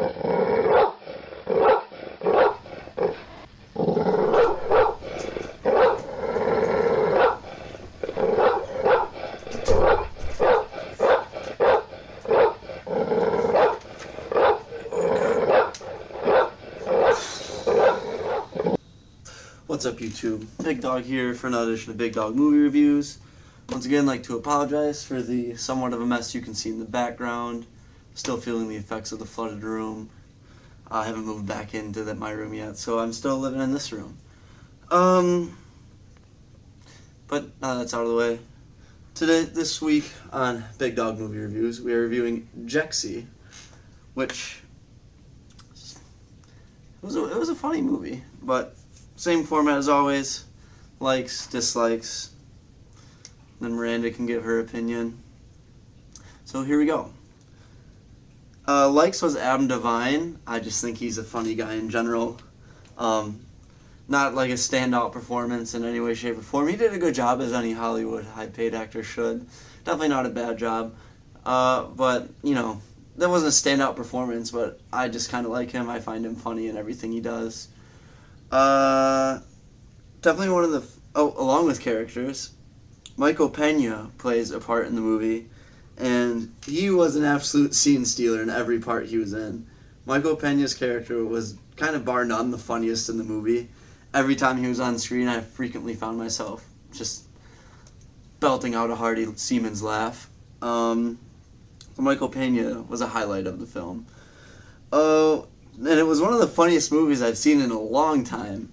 What's up, YouTube? Big Dog here for another edition of Big Dog Movie Reviews. Once again, I'd like to apologize for the somewhat of a mess you can see in the background. Still feeling the effects of the flooded room. I haven't moved back into my room yet, so I'm still living in this room. But now that's out of the way. This week on Big Dog Movie Reviews, we are reviewing Jexi, which it was a funny movie, but same format as always, likes, dislikes, then Miranda can give her opinion. So here we go. Likes was Adam Devine. I just think he's a funny guy in general. Not like a standout performance in any way, shape, or form. He did a good job as any Hollywood high-paid actor should. Definitely not a bad job. But, you know, that wasn't a standout performance, but I just kind of like him. I find him funny in everything he does. Definitely one of the, along with characters, Michael Pena plays a part in the movie, and he was an absolute scene stealer in every part he was in. Michael Pena's character was kind of bar none the funniest in the movie. Every time he was on screen, I frequently found myself just belting out a hearty seaman's laugh. Michael Pena was a highlight of the film. And it was one of the funniest movies I've seen in a long time,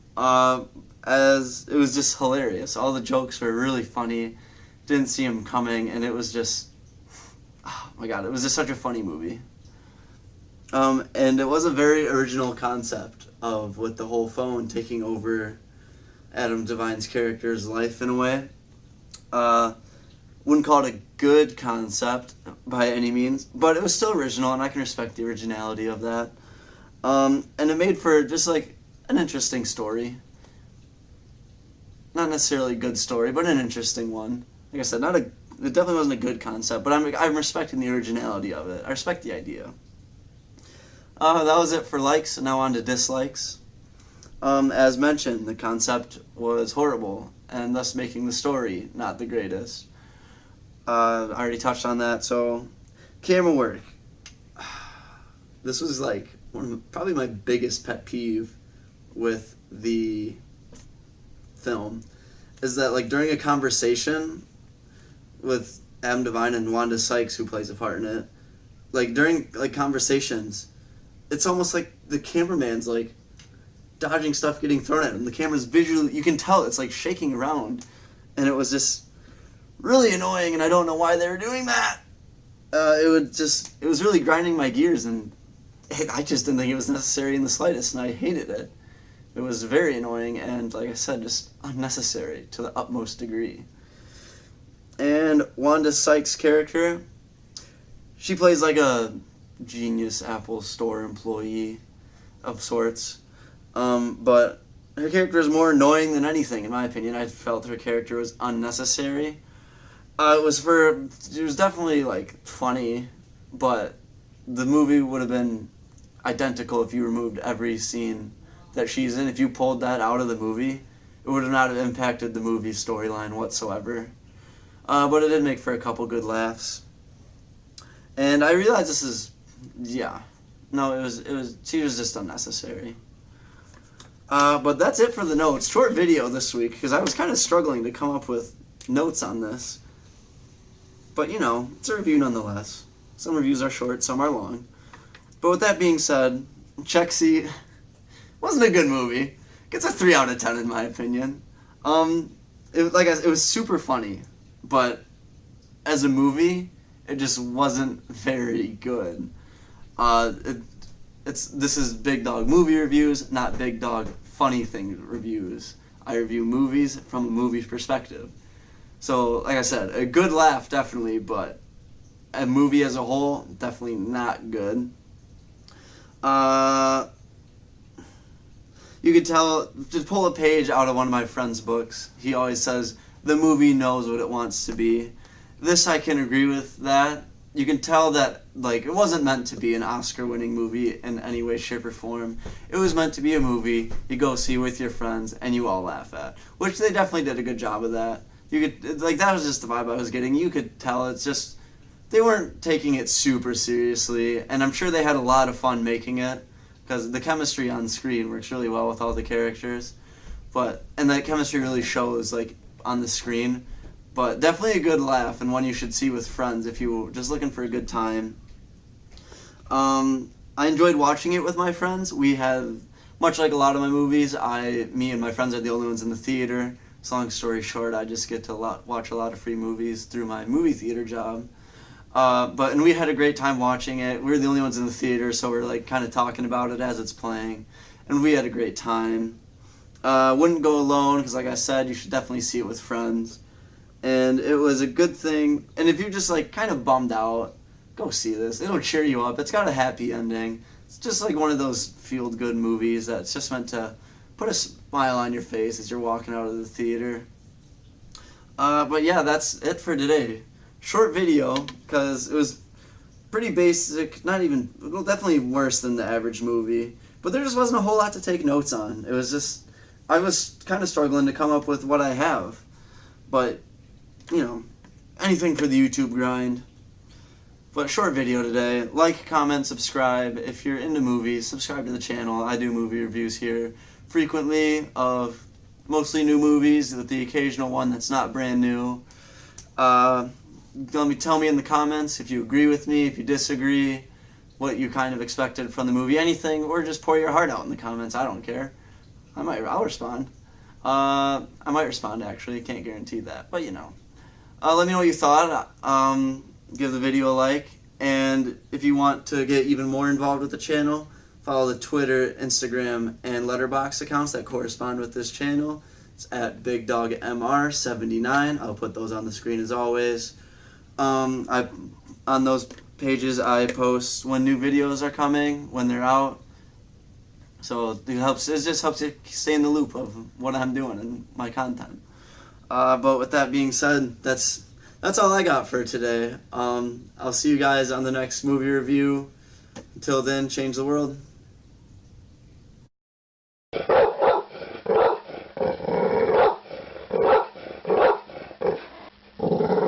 as it was just hilarious. All the jokes were really funny, didn't see them coming, and it was just, oh my god, it was just such a funny movie. And it was a very original concept with the whole phone taking over Adam Devine's character's life in a way. Wouldn't call it a good concept by any means, but it was still original, and I can respect the originality of that. And it made for just like an interesting story. Not necessarily a good story, but an interesting one. Like I said, it definitely wasn't a good concept, but I'm respecting the originality of it. I respect the idea. That was it for likes, and now on to dislikes. As mentioned, the concept was horrible, and thus making the story not the greatest. I already touched on that, so camera work. This was like probably my biggest pet peeve with the film, is that like during a conversation with Adam Devine and Wanda Sykes, who plays a part in it, like during like conversations, it's almost like the cameraman's like dodging stuff getting thrown at him. The camera's visually, you can tell it's like shaking around, and it was just really annoying, and I don't know why they were doing that. It was really grinding my gears, and I just didn't think it was necessary in the slightest, and I hated it. It was very annoying, and like I said, just unnecessary to the utmost degree. And Wanda Sykes' character, she plays like a genius Apple Store employee of sorts, but her character is more annoying than anything, in my opinion. I felt her character was unnecessary. It was definitely like funny, but the movie would have been identical if you removed every scene that she's in. If you pulled that out of the movie, it would not have impacted the movie's storyline whatsoever. But it did make for a couple good laughs. And I realized she was just unnecessary. But that's it for the notes. Short video this week, because I was kind of struggling to come up with notes on this. But, you know, it's a review nonetheless. Some reviews are short, some are long. But with that being said, Jexi wasn't a good movie. Gets a 3 out of 10 in my opinion. It was super funny, but as a movie, it just wasn't very good. This is Big Dog Movie Reviews, not Big Dog Funny Thing Reviews. I review movies from a movie's perspective. So, like I said, a good laugh, definitely, but a movie as a whole, definitely not good. You could tell, just pull a page out of one of my friend's books. He always says, the movie knows what it wants to be. This, I can agree with that. you can tell that like it wasn't meant to be an Oscar-winning movie in any way, shape, or form. It was meant to be a movie you go see with your friends and you all laugh at, which they definitely did a good job of that. You could like that was just the vibe I was getting. You could tell it's just they weren't taking it super seriously, and I'm sure they had a lot of fun making it because the chemistry on screen works really well with all the characters, and that chemistry really shows like on the screen. But definitely a good laugh and one you should see with friends if you were just looking for a good time. I enjoyed watching it with my friends. We have, much like a lot of my movies, me and my friends are the only ones in the theater. So long story short, I just get to watch a lot of free movies through my movie theater job. And we had a great time watching it. We were the only ones in the theater, so we're like kind of talking about it as it's playing. And we had a great time. Wouldn't go alone because, like I said, you should definitely see it with friends. And it was a good thing. And if you're just like kind of bummed out, go see this. It'll cheer you up. It's got a happy ending. It's just like one of those feel-good movies that's just meant to put a smile on your face as you're walking out of the theater. But yeah, that's it for today. Short video because it was pretty basic. Well, definitely worse than the average movie. But there just wasn't a whole lot to take notes on. It was just I was kind of struggling to come up with what I have. But anything for the YouTube grind. But short video today. Like, comment, subscribe. If you're into movies, subscribe to the channel. I do movie reviews here frequently of mostly new movies with the occasional one that's not brand new. Tell me in the comments if you agree with me, if you disagree, what you kind of expected from the movie, anything, or just pour your heart out in the comments. I don't care. I'll respond. I might respond actually. Can't guarantee that, but let me know what you thought. Give the video a like, and if you want to get even more involved with the channel, follow the Twitter, Instagram, and Letterboxd accounts that correspond with this channel. It's at BigDogMR79. I'll put those on the screen as always. On those pages I post when new videos are coming, when they're out. So it just helps you stay in the loop of what I'm doing and my content. But with that being said, that's all I got for today. I'll see you guys on the next movie review. Until then, change the world.